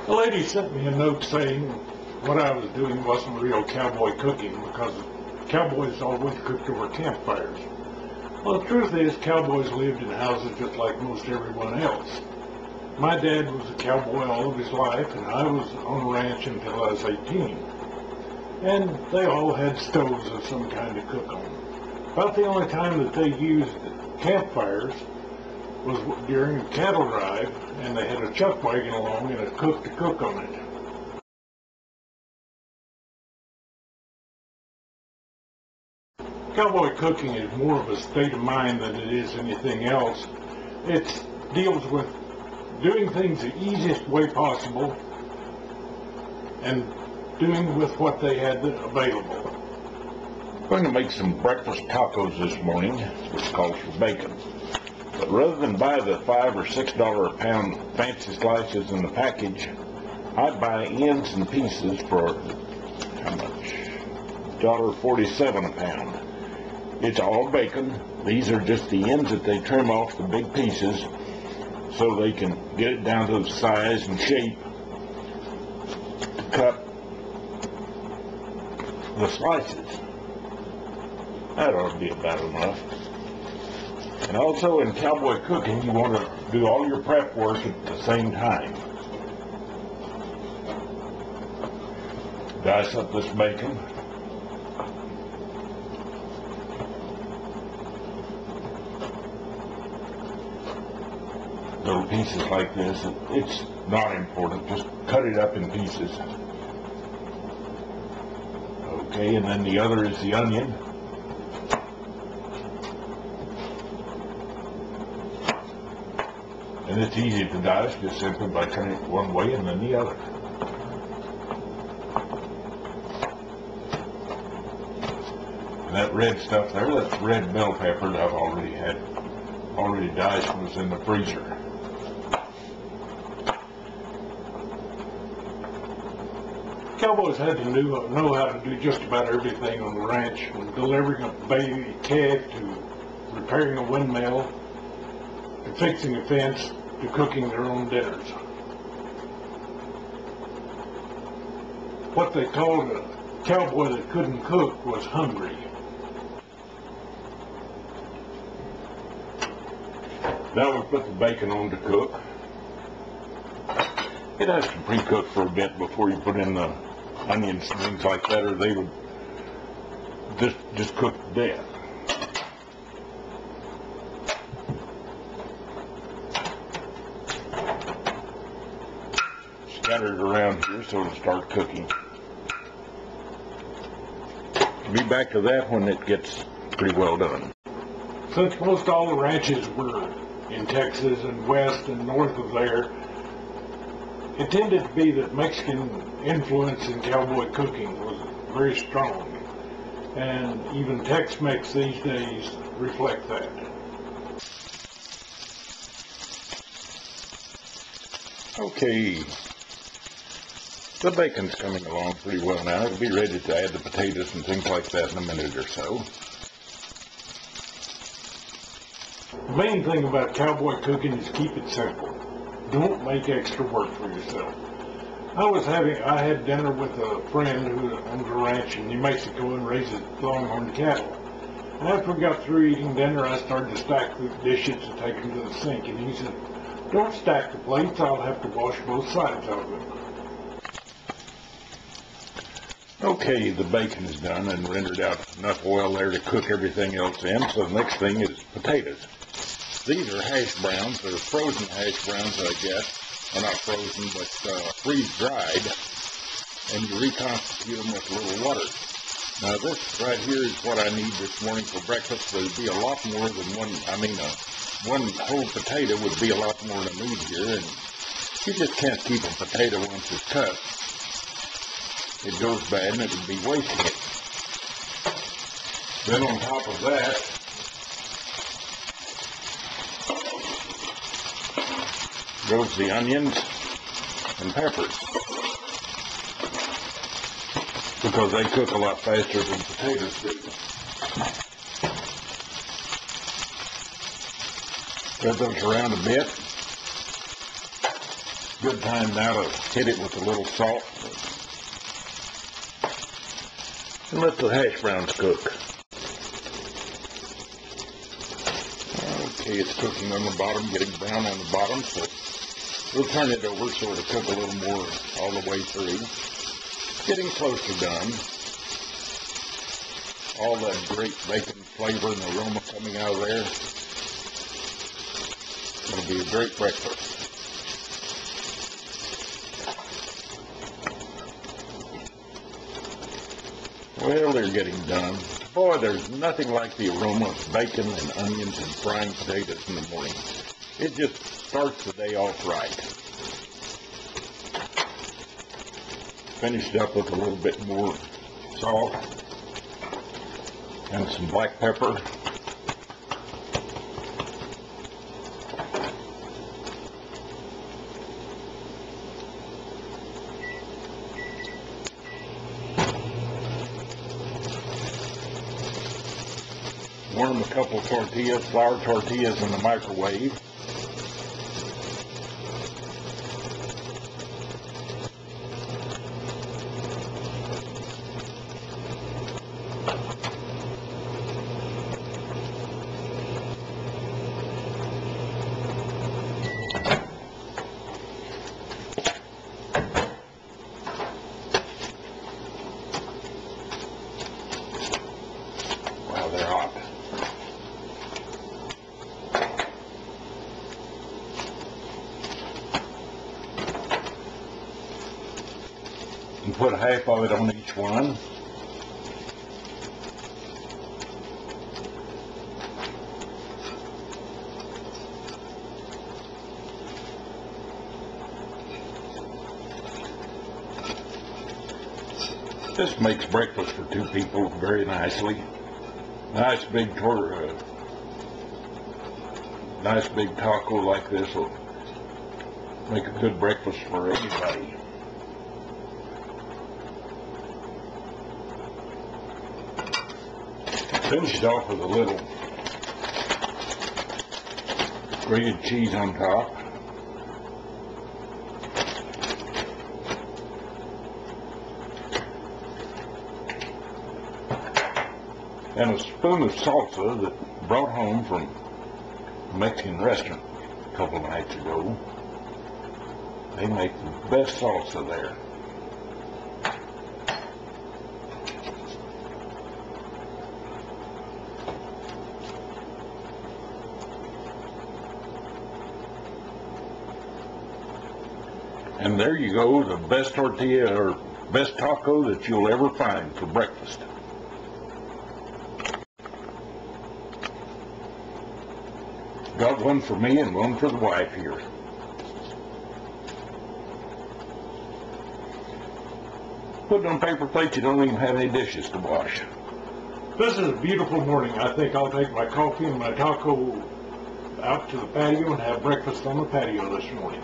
A lady sent me a note saying what I was doing wasn't real cowboy cooking because cowboys always cooked over campfires. Well, the truth is, cowboys lived in houses just like most everyone else. My dad was a cowboy all of his life, and I was on a ranch until I was 18. And they all had stoves of some kind to cook on. About the only time that they used campfires was during a cattle drive, and they had a chuck wagon along and a cook to cook on it. Cowboy cooking is more of a state of mind than it is anything else. It deals with doing things the easiest way possible and doing with what they had available. I'm going to make some breakfast tacos this morning, which calls for bacon. But rather than buy the $5 or $6 a pound fancy slices in the package, I buy ends and pieces for, how much? $1.47 a pound. It's all bacon. These are just the ends that they trim off the big pieces so they can get it down to the size and shape to cut the slices. That ought to be about enough. And also in cowboy cooking, you want to do all your prep work at the same time. Dice up this bacon. Little pieces like this. It's not important. Just cut it up in pieces. Okay, and then the other is the onion. And it's easy to dice just simply by cutting it one way and then the other. And that red stuff there, that's red bell pepper that I've already diced and was in the freezer. Cowboys had to know how to do just about everything on the ranch, from delivering a baby calf to repairing a windmill to fixing a fence to cooking their own dinners. What they called a cowboy that couldn't cook was hungry. Now we put the bacon on to cook. It has to pre-cook for a bit before you put in the onions and things like that, or they would just cook to death. Scatter it around here so it'll start cooking. Be back to that when it gets pretty well done. Since most all the ranches were in Texas and west and north of there, it tended to be that Mexican influence in cowboy cooking was very strong, and even Tex-Mex these days reflect that. Okay, the bacon's coming along pretty well now. It'll be ready to add the potatoes and things like that in a minute or so. The main thing about cowboy cooking is keep it simple. Don't make extra work for yourself. I had dinner with a friend who owns a ranch in New Mexico and raises longhorn cattle. And after we got through eating dinner, I started to stack the dishes and take them to the sink. And he said, "Don't stack the plates, I'll have to wash both sides of them." Okay, the bacon is done and rendered out enough oil there to cook everything else in. So the next thing is potatoes. These are hash browns. They're frozen hash browns, I guess. Well, not frozen, but freeze-dried. And you reconstitute them with a little water. Now this right here is what I need this morning for breakfast. There'd be a lot more than one whole potato would be a lot more than I need here. And you just can't keep a potato once it's cut. It goes bad and it would be wasting it. Then on top of that, goes the onions and peppers, because they cook a lot faster than potatoes do. Spread those around a bit. Good time now to hit it with a little salt. And let the hash browns cook. Okay, it's cooking on the bottom, getting brown on the bottom, so we'll turn it over so it'll cook a little more all the way through. Getting close to done. All that great bacon flavor and aroma coming out of there. It'll be a great breakfast. Well, they're getting done. Boy, there's nothing like the aroma of bacon and onions and frying potatoes in the morning. It just starts the day off right. Finished up with a little bit more salt and some black pepper. Warm a couple tortillas, flour tortillas in the microwave. Wow, they're hot. And put half of it on each one. This makes breakfast for two people very nicely. Nice big taco like this will make a good breakfast for everybody. Finish it off with a little grated cheese on top. And a spoon of salsa that brought home from a Mexican restaurant a couple nights ago. They make the best salsa there. And there you go, the best tortilla or best taco that you'll ever find for breakfast. Got one for me and one for the wife here. Put it on paper plate, you don't even have any dishes to wash. This is a beautiful morning. I think I'll take my coffee and my taco out to the patio and have breakfast on the patio this morning.